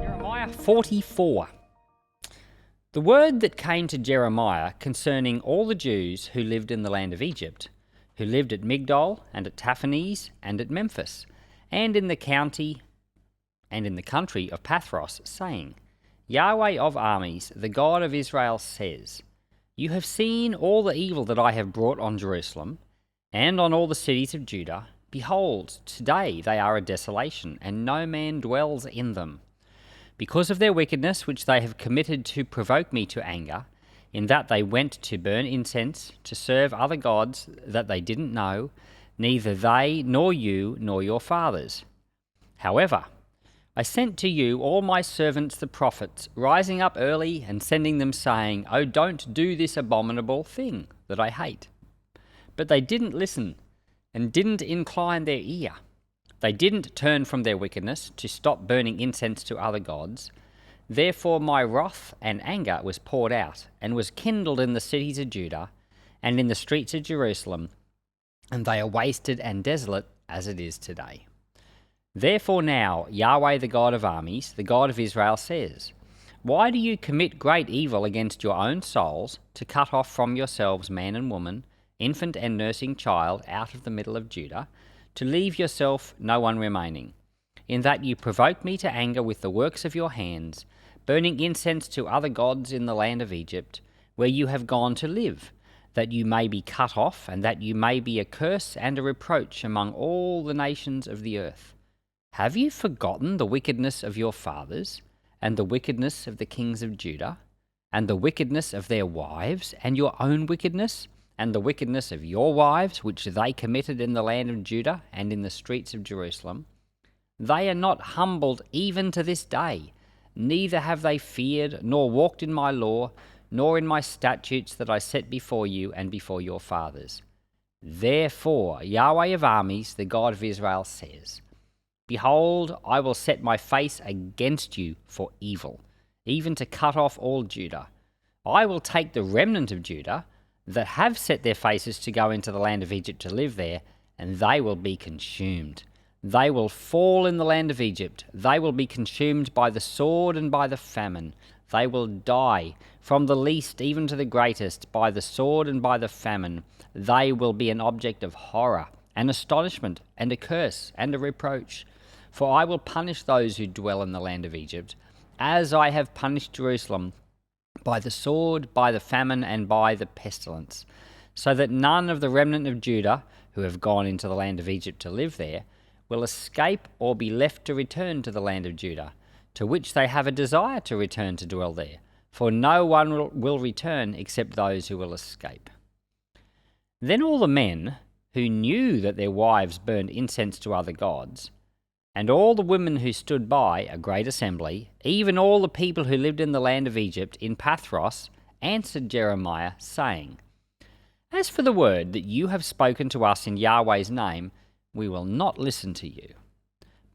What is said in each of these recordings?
Jeremiah 44. The word that came to Jeremiah concerning all the Jews who lived in the land of Egypt, who lived at Migdol, and at Taphanes, and at Memphis, and in the country of Pathros, saying, Yahweh of armies, the God of Israel, says, You have seen all the evil that I have brought on Jerusalem, and on all the cities of Judah. Behold, today they are a desolation, and no man dwells in them. Because of their wickedness which they have committed to provoke me to anger, in that they went to burn incense, to serve other gods that they didn't know, neither they, nor you, nor your fathers. However, I sent to you all my servants the prophets, rising up early and sending them, saying, Oh, don't do this abominable thing that I hate. But they didn't listen, and didn't incline their ear. They didn't turn from their wickedness to stop burning incense to other gods. Therefore my wrath and anger was poured out, and was kindled in the cities of Judah, and in the streets of Jerusalem, and they are wasted and desolate as it is today. Therefore now Yahweh the God of armies, the God of Israel, says, Why do you commit great evil against your own souls, to cut off from yourselves man and woman, infant and nursing child out of the middle of Judah, to leave yourself no one remaining, in that you provoke me to anger with the works of your hands, burning incense to other gods in the land of Egypt, where you have gone to live, that you may be cut off, and that you may be a curse and a reproach among all the nations of the earth? Have you forgotten the wickedness of your fathers, and the wickedness of the kings of Judah, and the wickedness of their wives, and your own wickedness, and the wickedness of your wives, which they committed in the land of Judah and in the streets of Jerusalem? They are not humbled even to this day, neither have they feared, nor walked in my law, nor in my statutes that I set before you and before your fathers. Therefore Yahweh of armies, the God of Israel, says, Behold, I will set my face against you for evil, even to cut off all Judah. I will take the remnant of Judah, that have set their faces to go into the land of Egypt to live there, and they will be consumed. They will fall in the land of Egypt. They will be consumed by the sword and by the famine. They will die, from the least even to the greatest, by the sword and by the famine. They will be an object of horror, and astonishment, and a curse, and a reproach. For I will punish those who dwell in the land of Egypt, as I have punished Jerusalem, by the sword, by the famine, and by the pestilence, so that none of the remnant of Judah, who have gone into the land of Egypt to live there, will escape or be left to return to the land of Judah, to which they have a desire to return to dwell there, for no one will return except those who will escape. Then all the men who knew that their wives burned incense to other gods, and all the women who stood by a great assembly, even all the people who lived in the land of Egypt in Pathros, answered Jeremiah, saying, As for the word that you have spoken to us in Yahweh's name, we will not listen to you.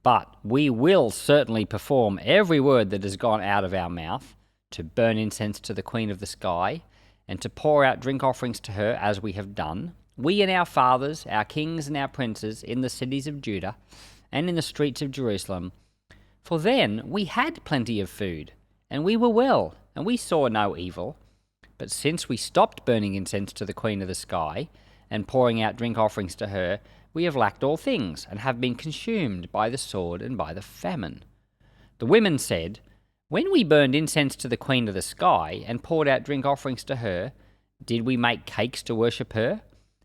But we will certainly perform every word that has gone out of our mouth, to burn incense to the Queen of the Sky, and to pour out drink offerings to her, as we have done, we and our fathers, our kings and our princes, in the cities of Judah, and in the streets of Jerusalem. For then we had plenty of food, and we were well, and we saw no evil. But since we stopped burning incense to the Queen of the Sky, and pouring out drink offerings to her, we have lacked all things, and have been consumed by the sword and by the famine. The women said, When we burned incense to the Queen of the Sky, and poured out drink offerings to her, did we make cakes to worship her,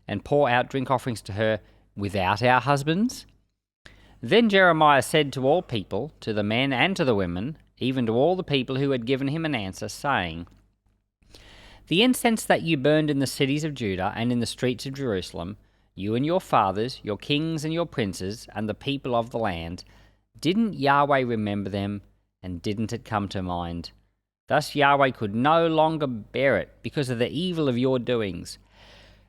and pour out drink offerings to her without our husbands? Then Jeremiah said to all people, to the men and to the women, even to all the people who had given him an answer, saying, The incense that you burned in the cities of Judah and in the streets of Jerusalem, you and your fathers, your kings and your princes, and the people of the land, didn't Yahweh remember them, and didn't it come to mind? Thus Yahweh could no longer bear it because of the evil of your doings,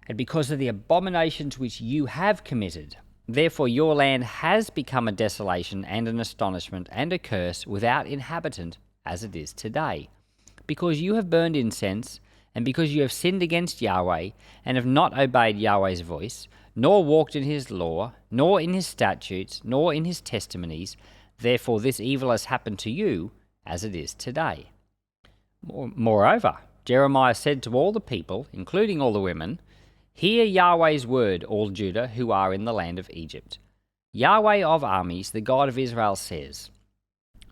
and because of the abominations which you have committed. Therefore your land has become a desolation and an astonishment and a curse without inhabitant, as it is today, because you have burned incense and because you have sinned against Yahweh, and have not obeyed Yahweh's voice, nor walked in his law, nor in his statutes, nor in his testimonies, therefore this evil has happened to you, as it is today. Moreover, Jeremiah said to all the people, including all the women, Hear Yahweh's word, all Judah who are in the land of Egypt. Yahweh of armies, the God of Israel, says,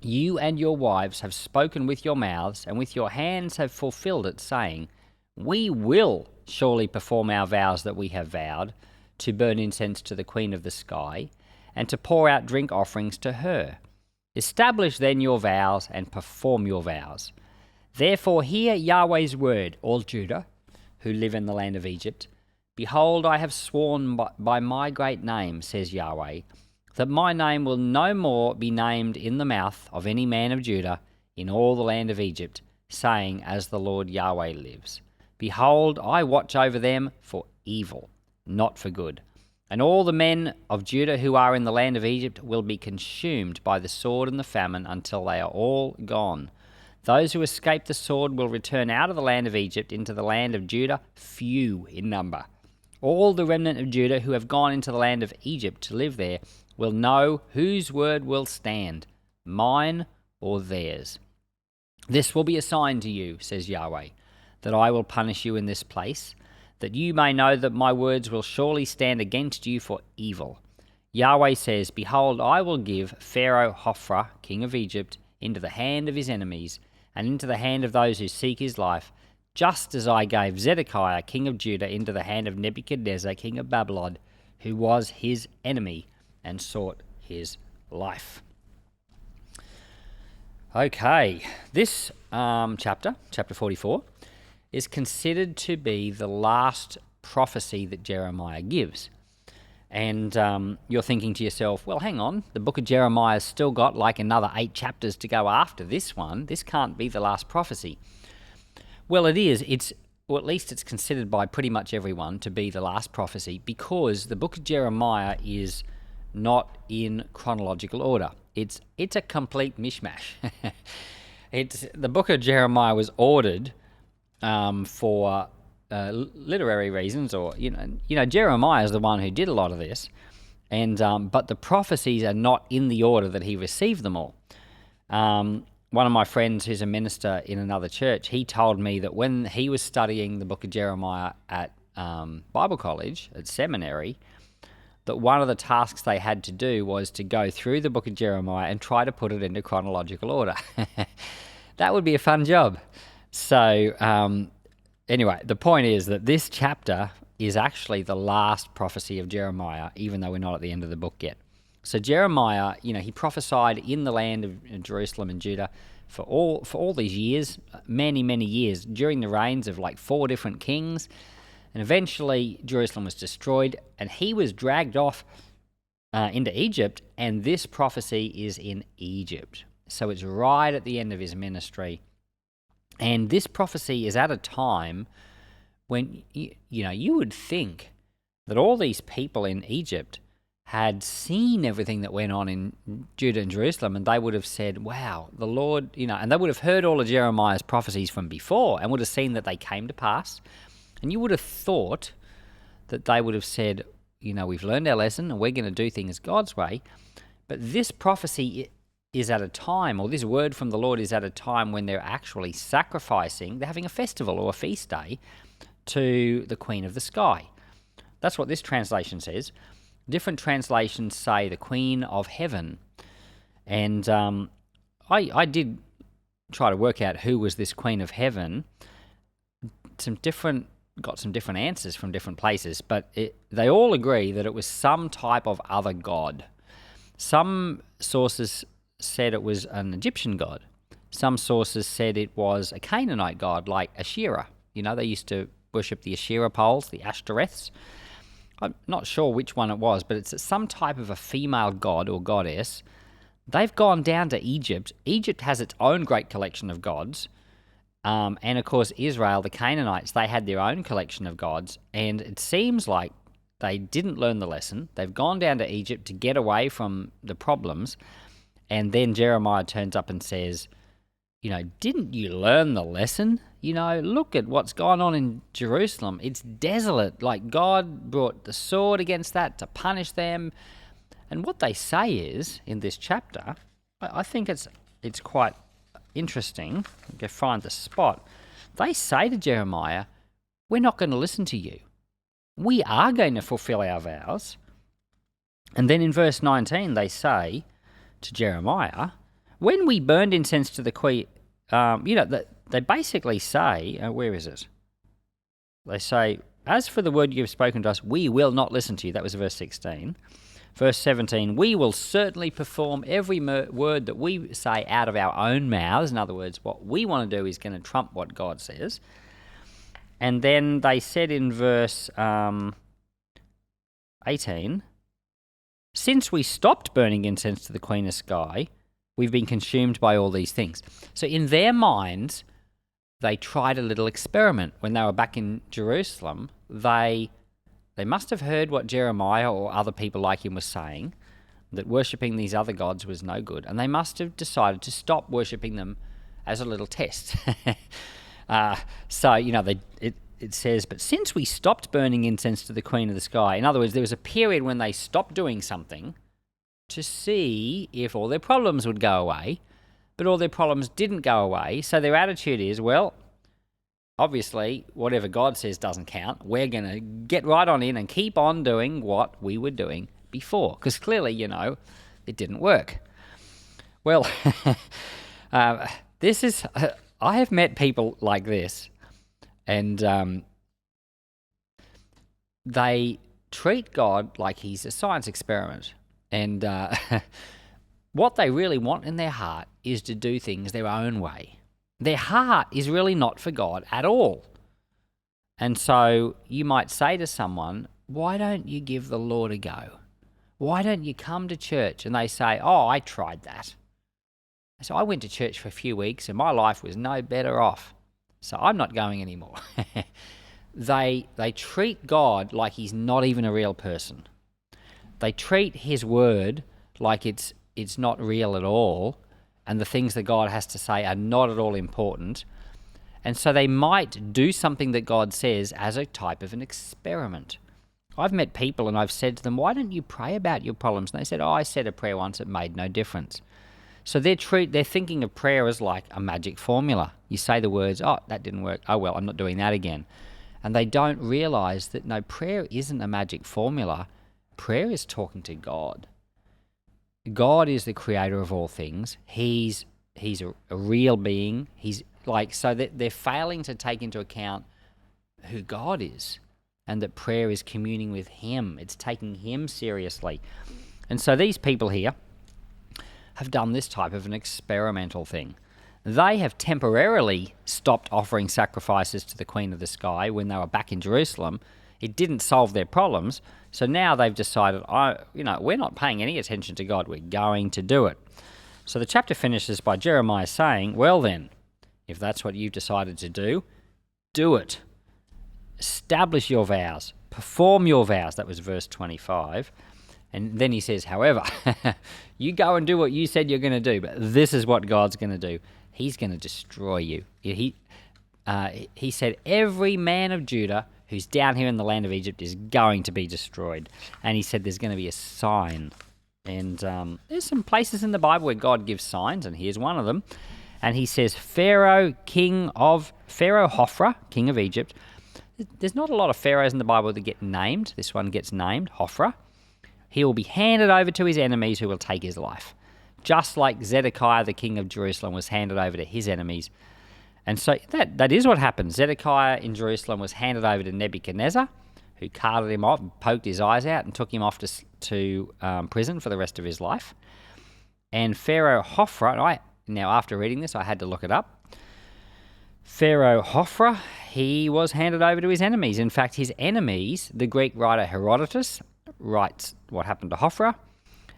You and your wives have spoken with your mouths, and with your hands have fulfilled it, saying, We will surely perform our vows that we have vowed, to burn incense to the Queen of the Sky, and to pour out drink offerings to her. Establish then your vows, and perform your vows. Therefore hear Yahweh's word, all Judah, who live in the land of Egypt. Behold, I have sworn by my great name, says Yahweh, that my name will no more be named in the mouth of any man of Judah in all the land of Egypt, saying, As the Lord Yahweh lives. Behold, I watch over them for evil, not for good. And all the men of Judah who are in the land of Egypt will be consumed by the sword and the famine until they are all gone. Those who escape the sword will return out of the land of Egypt into the land of Judah, few in number. All the remnant of Judah who have gone into the land of Egypt to live there will know whose word will stand, mine or theirs. This will be a sign to you, says Yahweh, that I will punish you in this place, that you may know that my words will surely stand against you for evil. Yahweh says, Behold, I will give Pharaoh Hophra, king of Egypt, into the hand of his enemies, and into the hand of those who seek his life, just as I gave Zedekiah, king of Judah, into the hand of Nebuchadnezzar, king of Babylon, who was his enemy and sought his life. Okay, this chapter 44, is considered to be the last prophecy that Jeremiah gives. And you're thinking to yourself, well, hang on, the book of Jeremiah's still got like another 8 chapters to go after this one. This can't be the last prophecy. Well, it is. Or at least it's considered by pretty much everyone to be the last prophecy, because the book of Jeremiah is not in chronological order. It's a complete mishmash. The book of Jeremiah was ordered for literary reasons, or Jeremiah is the one who did a lot of this, and but the prophecies are not in the order that he received them all. One of my friends who's a minister in another church, he told me that when he was studying the book of Jeremiah at Bible college, at seminary, that one of the tasks they had to do was to go through the book of Jeremiah and try to put it into chronological order. That would be a fun job. So anyway, the point is that this chapter is actually the last prophecy of Jeremiah, even though we're not at the end of the book yet. So Jeremiah, he prophesied in the land of Jerusalem and Judah for all these years, many, many years, during the reigns of like 4 different kings. And eventually Jerusalem was destroyed, and he was dragged off into Egypt, and this prophecy is in Egypt. So it's right at the end of his ministry. And this prophecy is at a time when, you would think that all these people in Egypt had seen everything that went on in Judah and Jerusalem, and they would have said, wow, the Lord, and they would have heard all of Jeremiah's prophecies from before and would have seen that they came to pass. And you would have thought that they would have said, we've learned our lesson and we're going to do things God's way. But this prophecy is at a time, or this word from the Lord is at a time when they're actually sacrificing, they're having a festival or a feast day to the Queen of the Sky. That's what this translation says. Different translations say the Queen of Heaven. And I did try to work out who was this Queen of Heaven. Got some different answers from different places, but they all agree that it was some type of other god. Some sources said it was an Egyptian god. Some sources said it was a Canaanite god, like Asherah. They used to worship the Asherah poles, the Ashtoreths. I'm not sure which one it was, but it's some type of a female god or goddess. They've gone down to Egypt. Egypt has its own great collection of gods. And of course, Israel, the Canaanites, they had their own collection of gods. And it seems like they didn't learn the lesson. They've gone down to Egypt to get away from the problems. And then Jeremiah turns up and says, didn't you learn the lesson? Look at what's gone on in Jerusalem. It's desolate. Like, God brought the sword against that to punish them. And what they say is, in this chapter, I think it's quite interesting. Go find the spot. They say to Jeremiah, we're not going to listen to you. We are going to fulfill our vows. And then in verse 19, they say to Jeremiah, when we burned incense to the queen, they basically say, where is it? They say, as for the word you have spoken to us, we will not listen to you. That was verse 16. Verse 17, we will certainly perform every word that we say out of our own mouths. In other words, what we want to do is going to trump what God says. And then they said in verse 18, since we stopped burning incense to the Queen of Sky, we've been consumed by all these things. So in their minds, they tried a little experiment. When they were back in Jerusalem, they must have heard what Jeremiah or other people like him was saying, that worshipping these other gods was no good, and they must have decided to stop worshipping them as a little test. It says, but since we stopped burning incense to the Queen of the Sky, in other words, there was a period when they stopped doing something to see if all their problems would go away, but all their problems didn't go away. So their attitude is, well, obviously, whatever God says doesn't count. We're going to get right on in and keep on doing what we were doing before, because clearly, it didn't work. Well, I have met people like this, and they treat God like he's a science experiment. And what they really want in their heart is to do things their own way. Their heart is really not for God at all. And so you might say to someone, why don't you give the Lord a go? Why don't you come to church? And they say, oh, I tried that. So I went to church for a few weeks and my life was no better off. So I'm not going anymore. They treat God like he's not even a real person. They treat his word like it's not real at all, and the things that God has to say are not at all important. And so they might do something that God says as a type of an experiment. I've met people and I've said to them, why don't you pray about your problems? And they said, oh, I said a prayer once, it made no difference. So they're thinking of prayer as like a magic formula. You say the words, oh, that didn't work. Oh, well, I'm not doing that again. And they don't realize that, no, prayer isn't a magic formula. Prayer is talking to God. God is the creator of all things. He's a real being. So that they're failing to take into account who God is, and that prayer is communing with him. It's taking him seriously. And so these people here have done this type of an experimental thing. They have temporarily stopped offering sacrifices to the Queen of the Sky when they were back in Jerusalem. It didn't solve their problems. So now they've decided, we're not paying any attention to God. We're going to do it. So the chapter finishes by Jeremiah saying, well then, if that's what you've decided to do it. Establish your vows. Perform your vows. That was verse 25. And then he says, however, you go and do what you said you're going to do, but this is what God's going to do. He's going to destroy you. He said, every man of Judah who's down here in the land of Egypt is going to be destroyed. And he said there's going to be a sign. And there's some places in the Bible where God gives signs, and here's one of them. And he says, Pharaoh Hophra, king of Egypt. There's not a lot of pharaohs in the Bible that get named. This one gets named, Hophra. He will be handed over to his enemies who will take his life. Just like Zedekiah, the king of Jerusalem, was handed over to his enemies. And so that is what happened. Zedekiah in Jerusalem was handed over to Nebuchadnezzar, who carted him off, poked his eyes out, and took him off to prison for the rest of his life. And Pharaoh Hophra, now after reading this, I had to look it up. Pharaoh Hophra, he was handed over to his enemies. In fact, his enemies, the Greek writer Herodotus writes what happened to Hophra,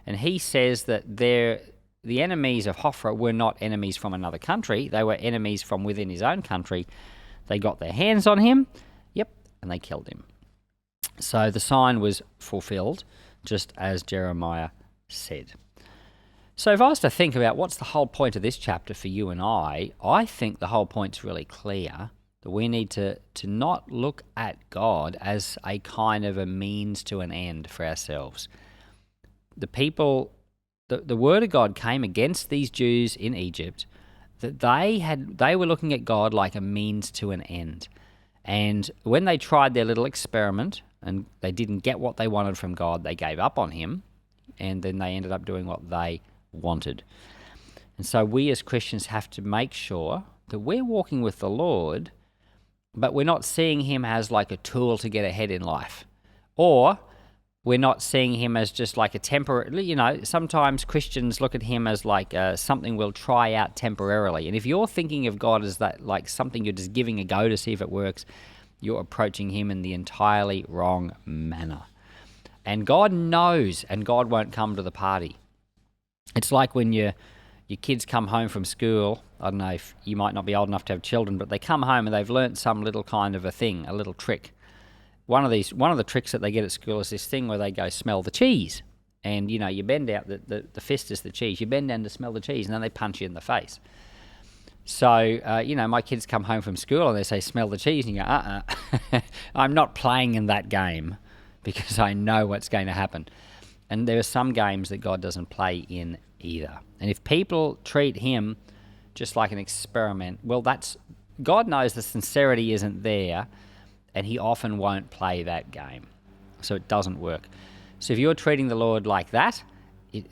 and he says that the enemies of Hophra were not enemies from another country. They were enemies from within his own country. They got their hands on him, and they killed him. So the sign was fulfilled, just as Jeremiah said. So if I was to think about what's the whole point of this chapter for you and I think the whole point's really clear, that we need to not look at God as a kind of a means to an end for ourselves. The word of God came against these Jews in Egypt, that they were looking at God like a means to an end. And when they tried their little experiment and they didn't get what they wanted from God, they gave up on him, and then they ended up doing what they wanted. And so we as Christians have to make sure that we're walking with the Lord, but we're not seeing him as like a tool to get ahead in life. Or we're not seeing him as just like a temporary, sometimes Christians look at him as like something we'll try out temporarily. And if you're thinking of God as that, like something you're just giving a go to see if it works, you're approaching him in the entirely wrong manner. And God knows, and God won't come to the party. It's like when your kids come home from school. I don't know if you might not be old enough to have children, but they come home and they've learnt some little kind of a thing, a little trick. One of the tricks that they get at school is this thing where they go smell the cheese. And, you bend out, the fist is the cheese. You bend down to smell the cheese, and then they punch you in the face. So, my kids come home from school and they say, smell the cheese. And you go, I'm not playing in that game because I know what's going to happen. And there are some games that God doesn't play in either. And if people treat him just like an experiment, well, God knows the sincerity isn't there, and he often won't play that game. So it doesn't work. So if you're treating the Lord like that,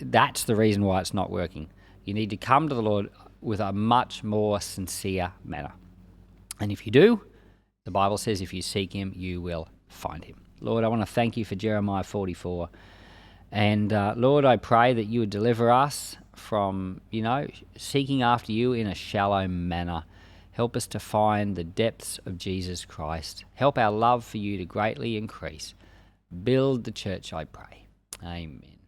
that's the reason why it's not working. You need to come to the Lord with a much more sincere manner. And if you do, the Bible says if you seek him, you will find him. Lord, I want to thank you for Jeremiah 44. And Lord, I pray that you would deliver us from, seeking after you in a shallow manner. Help us to find the depths of Jesus Christ. Help our love for you to greatly increase. Build the church, I pray. Amen.